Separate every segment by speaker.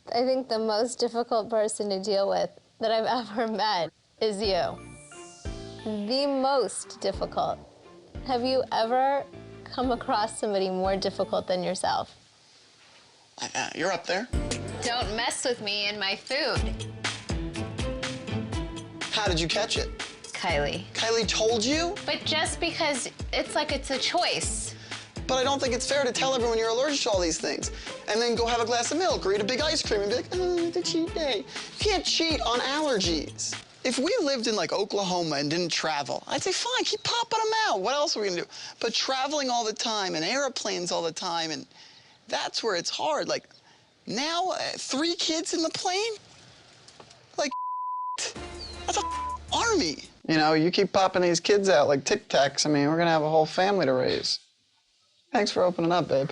Speaker 1: I think the most difficult person to deal with that I've ever met is you. The most difficult. Have you ever come across somebody more difficult than yourself?
Speaker 2: You're up there.
Speaker 1: Don't mess with me and my food.
Speaker 2: How did you catch it?
Speaker 1: Kylie.
Speaker 2: Kylie told you?
Speaker 1: But just because it's like it's a choice.
Speaker 2: But I don't think it's fair to tell everyone you're allergic to all these things and then go have a glass of milk or eat a big ice cream and be like, oh, it's a cheat day. You can't cheat on allergies. If we lived in like Oklahoma and didn't travel, I'd say, fine, keep popping them out. What else are we gonna do? But traveling all the time and airplanes all the time, and that's where it's hard. Like, now, 3 kids in the plane? Like, that's a army. You know, you keep popping these kids out like Tic Tacs. I mean, we're gonna have a whole family to raise. Thanks for opening up, babe.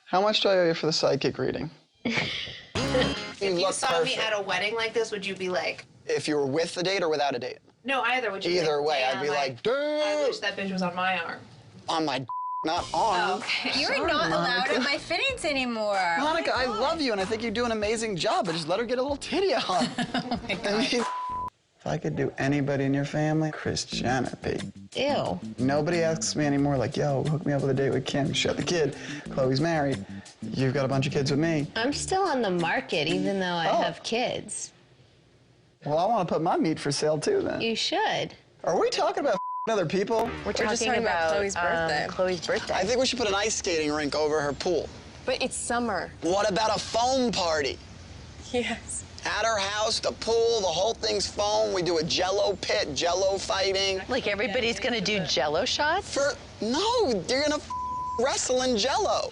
Speaker 2: How much do I owe you for the sidekick reading?
Speaker 3: If you saw me at a wedding like this, would you be like?
Speaker 2: If you were with a date or without a date?
Speaker 3: No, either. Would you?
Speaker 2: Either
Speaker 3: be like,
Speaker 2: way, I'd be like, dude.
Speaker 3: I wish that bitch was on my arm.
Speaker 2: On my not arm.
Speaker 3: Okay.
Speaker 1: You're not allowed at my fittings anymore.
Speaker 2: Monica, I love you, and I think you do an amazing job, but just let her get a little titty on.
Speaker 1: Oh my God.
Speaker 2: I mean, if I could do anybody in your family, Kris Jenner, babe.
Speaker 1: Ew.
Speaker 2: Nobody asks me anymore, like, yo, hook me up with a date with Kim. Shut the kid. Chloe's married. You've got a bunch of kids with me.
Speaker 1: I'm still on the market, even though I have kids.
Speaker 2: Well, I want to put my meat for sale, too, then.
Speaker 1: You should.
Speaker 2: Are we talking about other people?
Speaker 4: We're just talking about Chloe's birthday.
Speaker 3: Chloe's birthday.
Speaker 2: I think we should put an ice skating rink over her pool.
Speaker 4: But it's summer.
Speaker 2: What about a foam party?
Speaker 4: Yes.
Speaker 2: At her house, the pool, the whole thing's foam. We do a Jello pit, Jello fighting.
Speaker 5: Like everybody's gonna do Jello shots?
Speaker 2: No, you're gonna wrestle in Jello.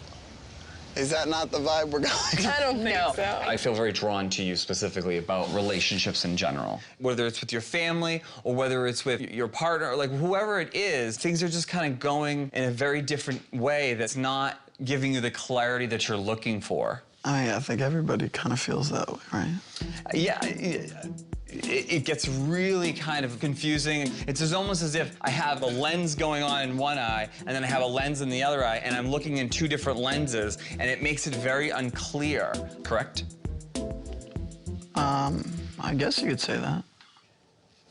Speaker 2: Is that not the vibe we're going?
Speaker 4: I don't think so.
Speaker 6: I feel very drawn to you specifically about relationships in general. Whether it's with your family or whether it's with your partner, or like whoever it is, things are just kind of going in a very different way that's not giving you the clarity that you're looking for.
Speaker 2: I mean, I think everybody kind of feels that way, right?
Speaker 6: Yeah, it gets really kind of confusing. It's just almost as if I have a lens going on in one eye and then I have a lens in the other eye and I'm looking in 2 different lenses and it makes it very unclear, correct?
Speaker 2: I guess you could say that.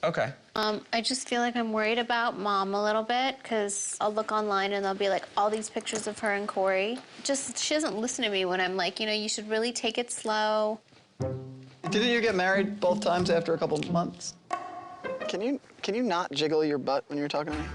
Speaker 6: Okay.
Speaker 1: I just feel like I'm worried about Mom a little bit, because I'll look online and there'll be like all these pictures of her and Corey. She doesn't listen to me when I'm like, you know, you should really take it slow.
Speaker 2: Didn't you get married both times after a couple months? Can you not jiggle your butt when you're talking to me?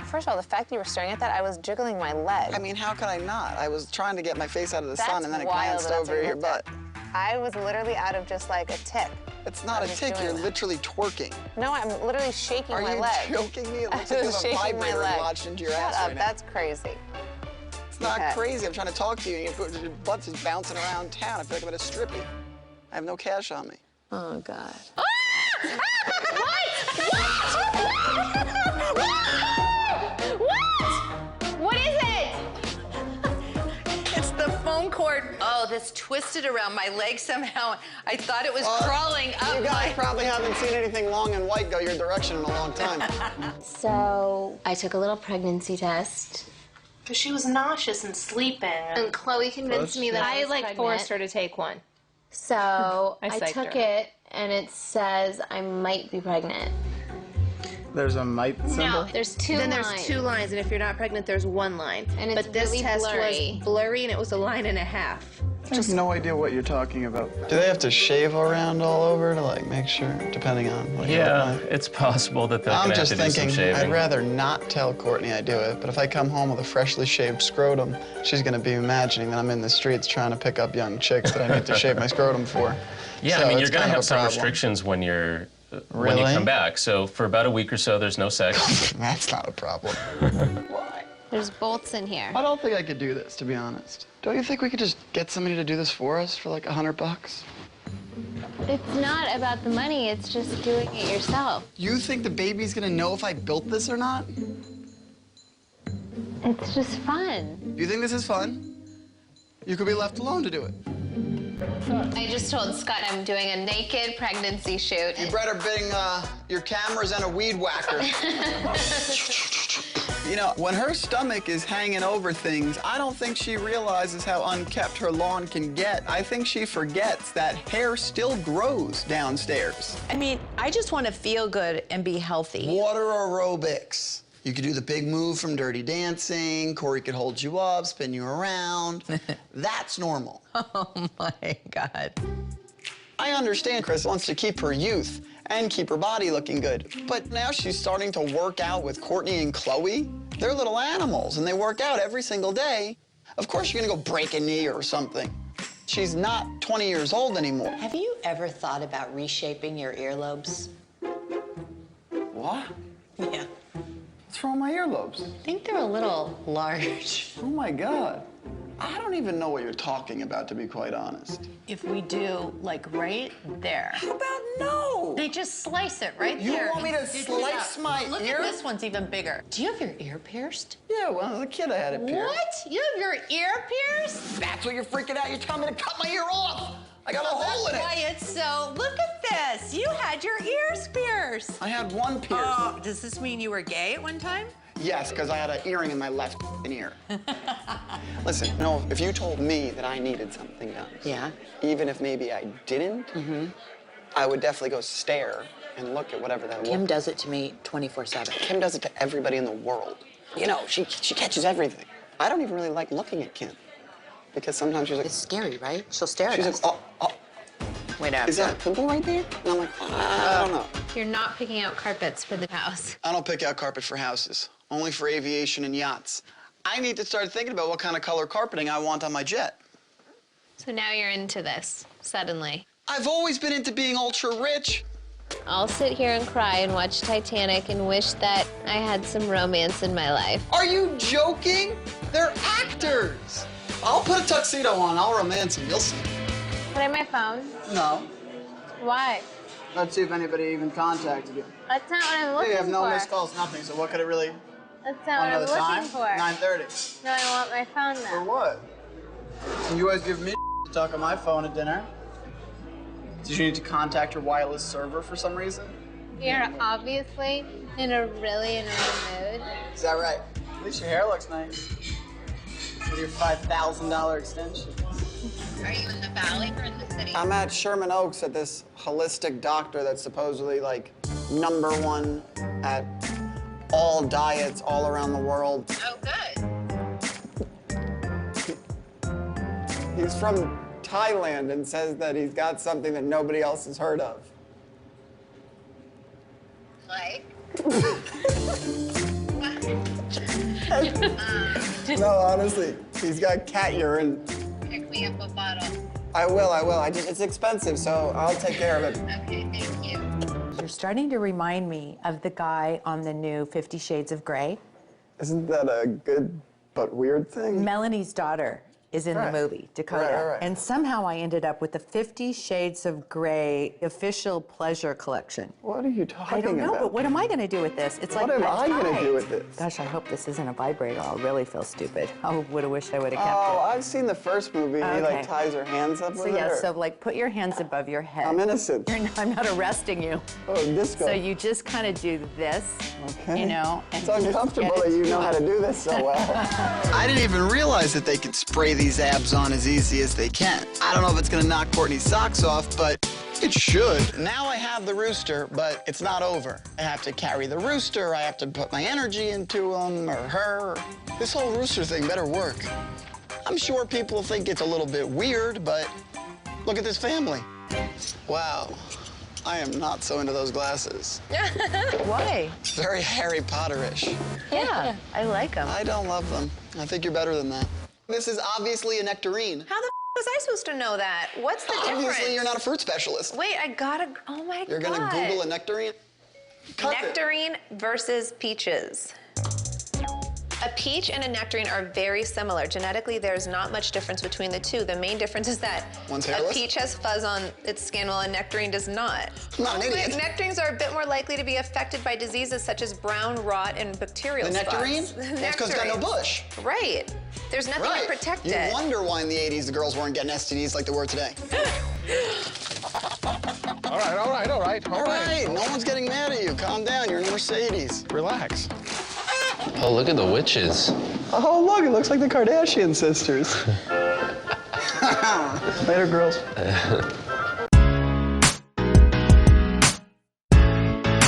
Speaker 3: First of all, the fact that you were staring at that, I was jiggling my leg.
Speaker 2: I mean, how could I not? I was trying to get my face out of the sun and then it glanced over your butt.
Speaker 3: I was literally out of just like a tick.
Speaker 2: It's not a tick, you're literally twerking.
Speaker 3: No, I'm literally shaking my leg.
Speaker 2: Are you joking me? It looks like you have a vibrator lodged into your ass right now.
Speaker 3: That's crazy.
Speaker 2: It's not crazy. I'm trying to talk to you and your butt's just bouncing around town. I feel like I'm at a strippy. I have no cash on me.
Speaker 4: Oh, God.
Speaker 1: What is it?
Speaker 5: It's the foam cord. Oh, that's twisted around my leg somehow. I thought it was crawling up.
Speaker 2: You guys probably haven't seen anything long and white go your direction in a long time.
Speaker 1: So I took a little pregnancy test.
Speaker 3: But she was nauseous and sleeping.
Speaker 1: And Chloe convinced me that I was pregnant.
Speaker 3: forced her to take one.
Speaker 1: So I
Speaker 3: psyched
Speaker 1: took
Speaker 3: her.
Speaker 1: it, and it says I might be pregnant.
Speaker 2: There's a might symbol?
Speaker 1: No, there's 2
Speaker 3: Then
Speaker 1: lines.
Speaker 3: there's 2 lines, and if you're not pregnant, there's 1 line.
Speaker 1: And it's
Speaker 3: but this
Speaker 1: really
Speaker 3: test
Speaker 1: blurry.
Speaker 3: was blurry, and it was 1.5 lines.
Speaker 2: I have no idea what you're talking about. Do they have to shave around all over to like make sure, depending on what you look like?
Speaker 7: It's possible that they're
Speaker 2: I'm
Speaker 7: gonna have
Speaker 2: just
Speaker 7: to do some
Speaker 2: thinking,
Speaker 7: shaving.
Speaker 2: I'd rather not tell Courtney I do it, but if I come home with a freshly shaved scrotum, she's gonna be imagining that I'm in the streets trying to pick up young chicks that I need to shave my scrotum for.
Speaker 7: Yeah,
Speaker 2: So
Speaker 7: I mean,
Speaker 2: it's
Speaker 7: you're gonna
Speaker 2: kind of
Speaker 7: have
Speaker 2: a
Speaker 7: some
Speaker 2: problem.
Speaker 7: restrictions when when you
Speaker 2: Really?
Speaker 7: come back. So for about a week or so, there's no sex.
Speaker 2: That's not a problem.
Speaker 1: There's bolts in here.
Speaker 2: I don't think I could do this, to be honest. Don't you think we could just get somebody to do this for us for like $100?
Speaker 1: It's not about the money, it's just doing it yourself.
Speaker 2: You think the baby's gonna know if I built this or not?
Speaker 1: It's just fun.
Speaker 2: You think this is fun? You could be left alone to do it.
Speaker 1: I just told Scott I'm doing a naked pregnancy shoot.
Speaker 2: You better bring your cameras and a weed whacker. You know, when her stomach is hanging over things, I don't think she realizes how unkept her lawn can get. I think she forgets that hair still grows downstairs.
Speaker 5: I mean, I just want to feel good and be healthy.
Speaker 2: Water aerobics. You could do the big move from Dirty Dancing. Corey could hold you up, spin you around. That's normal.
Speaker 5: Oh my God.
Speaker 2: I understand Chris wants to keep her youth and keep her body looking good. But now she's starting to work out with Courtney and Chloe. They're little animals and they work out every single day. Of course you're gonna go break a knee or something. She's not 20 years old anymore.
Speaker 8: Have you ever thought about reshaping your earlobes?
Speaker 2: What?
Speaker 8: Yeah.
Speaker 2: What's wrong with my earlobes?
Speaker 8: I think they're a little large.
Speaker 2: Oh my God. I don't even know what you're talking about, to be quite honest.
Speaker 4: If we do, like, right there.
Speaker 2: How about no?
Speaker 4: They just slice it right
Speaker 2: You
Speaker 4: there.
Speaker 2: want me to
Speaker 4: and stitch it
Speaker 2: slice
Speaker 4: up.
Speaker 2: my
Speaker 4: Look
Speaker 2: ear?
Speaker 4: at this one's even bigger.
Speaker 8: Do you have your ear pierced?
Speaker 2: Yeah, when I was a kid, I had it pierced.
Speaker 4: What? You have your ear pierced?
Speaker 2: That's what you're freaking out. You're telling me to cut my ear off. I got a hole in
Speaker 4: Why
Speaker 2: it.
Speaker 4: it's so. Look at this. You had your ears pierced.
Speaker 2: I had one pierced.
Speaker 4: Oh, does this mean you were gay at one time?
Speaker 2: Yes, because I had an earring in my left ear. Listen, no, if you told me that I needed something done,
Speaker 8: Yeah.
Speaker 2: even if maybe I didn't, I would definitely go stare and look at whatever that
Speaker 8: Kim
Speaker 2: was.
Speaker 8: does it to me 24/7.
Speaker 2: Kim does it to everybody in the world. You know, she catches everything. I don't even really like looking at Kim because sometimes she's like,
Speaker 8: It's scary, right? She'll stare at
Speaker 2: she's
Speaker 8: us.
Speaker 2: like, oh,
Speaker 8: Wait up.
Speaker 2: is that a pimple right there? And I'm like, I don't know.
Speaker 1: You're not picking out carpets for the house.
Speaker 2: I don't pick out carpet for houses, only for aviation and yachts. I need to start thinking about what kind of color carpeting I want on my jet.
Speaker 1: So now you're into this, suddenly.
Speaker 2: I've always been into being ultra rich.
Speaker 1: I'll sit here and cry and watch Titanic and wish that I had some romance in my life.
Speaker 2: Are you joking? They're actors. I'll put a tuxedo on, I'll romance them, you'll see.
Speaker 1: Put in my phone.
Speaker 2: No.
Speaker 1: Why?
Speaker 2: Let's see if anybody even contacted you.
Speaker 1: That's not what I'm looking
Speaker 2: You have no
Speaker 1: for.
Speaker 2: missed calls, nothing, so what could it really...
Speaker 1: That's not what I'm
Speaker 2: Another time?
Speaker 1: looking for.
Speaker 2: 9:30.
Speaker 1: No, I want my phone
Speaker 2: For
Speaker 1: now.
Speaker 2: what? You always give me to talk on my phone at dinner. Did you need to contact your wireless server for some reason?
Speaker 1: You're obviously in a really annoying mood.
Speaker 2: Is that right? At least your hair looks nice. With your $5,000 extension.
Speaker 1: Are you in the valley or in the city?
Speaker 2: I'm at Sherman Oaks at this holistic doctor that's supposedly like #1 at all diets all around the world.
Speaker 1: Oh, good.
Speaker 2: He's from Thailand and says that he's got something that nobody else has heard of.
Speaker 1: Like?
Speaker 2: No, honestly, he's got cat urine.
Speaker 1: Pick me up a bottle.
Speaker 2: I will. It's expensive, so I'll take care of it.
Speaker 1: Okay, thank you.
Speaker 9: You're starting to remind me of the guy on the new 50 Shades of Grey.
Speaker 2: Isn't that a good but weird thing?
Speaker 9: Melanie's daughter is in
Speaker 2: Right.
Speaker 9: the movie, Dakota.
Speaker 2: Right.
Speaker 9: And somehow I ended up with the 50 Shades of Grey official pleasure collection.
Speaker 2: What are you talking
Speaker 9: I don't know,
Speaker 2: about?
Speaker 9: but what am I going to do with this? It's
Speaker 2: What
Speaker 9: like
Speaker 2: am
Speaker 9: a
Speaker 2: I gonna
Speaker 9: tie.
Speaker 2: do with this?
Speaker 9: Gosh, I hope this isn't a vibrator. I'll really feel stupid. I would have wished I would have kept
Speaker 2: Oh,
Speaker 9: it.
Speaker 2: I've seen the first movie. He
Speaker 9: Okay.
Speaker 2: like ties her hands up
Speaker 9: So
Speaker 2: with
Speaker 9: yeah,
Speaker 2: it. or-
Speaker 9: so like put your hands above your head.
Speaker 2: I'm innocent.
Speaker 9: I'm not arresting you.
Speaker 2: Oh, disco.
Speaker 9: So you just kind of do this,
Speaker 2: Okay.
Speaker 9: you know.
Speaker 2: It's
Speaker 9: and
Speaker 2: uncomfortable
Speaker 9: get
Speaker 2: that
Speaker 9: it
Speaker 2: you know how to do this so well. I didn't even realize that they could spray these abs on as easy as they can. I don't know if it's gonna knock Courtney's socks off, but it should. Now I have the rooster, but it's not over. I have to carry the rooster, I have to put my energy into him or her. This whole rooster thing better work. I'm sure people think it's a little bit weird, but look at this family. Wow. I am not so into those glasses.
Speaker 9: Why?
Speaker 2: Very Harry Potter-ish.
Speaker 9: Yeah, I like them.
Speaker 2: I don't love them. I think you're better than that. This is obviously a nectarine.
Speaker 3: How the was I supposed to know that? What's the difference?
Speaker 2: Obviously, you're not a fruit specialist.
Speaker 3: Wait, I gotta. Oh my god.
Speaker 2: You're gonna Google a nectarine? Cut it.
Speaker 3: Nectarine versus peaches. A peach and a nectarine are very similar. Genetically, there's not much difference between the two. The main difference is that
Speaker 2: One's
Speaker 3: a
Speaker 2: hairless?
Speaker 3: peach has fuzz on its skin while a nectarine does not.
Speaker 2: I'm not an idiot.
Speaker 3: Nectarines are a bit more likely to be affected by diseases such as brown rot and bacterial
Speaker 2: The nectarine?
Speaker 3: spots.
Speaker 2: That's because it's got no bush.
Speaker 3: Right. There's nothing
Speaker 2: Right.
Speaker 3: to protect
Speaker 2: You
Speaker 3: it.
Speaker 2: wonder why in the 80s the girls weren't getting STDs like they were today.
Speaker 10: All right.
Speaker 2: All right, no one's getting mad at you. Calm down, you're in a Mercedes.
Speaker 10: Relax. Oh, look at the witches.
Speaker 2: Oh, look, it looks like the Kardashian sisters. Later, girls.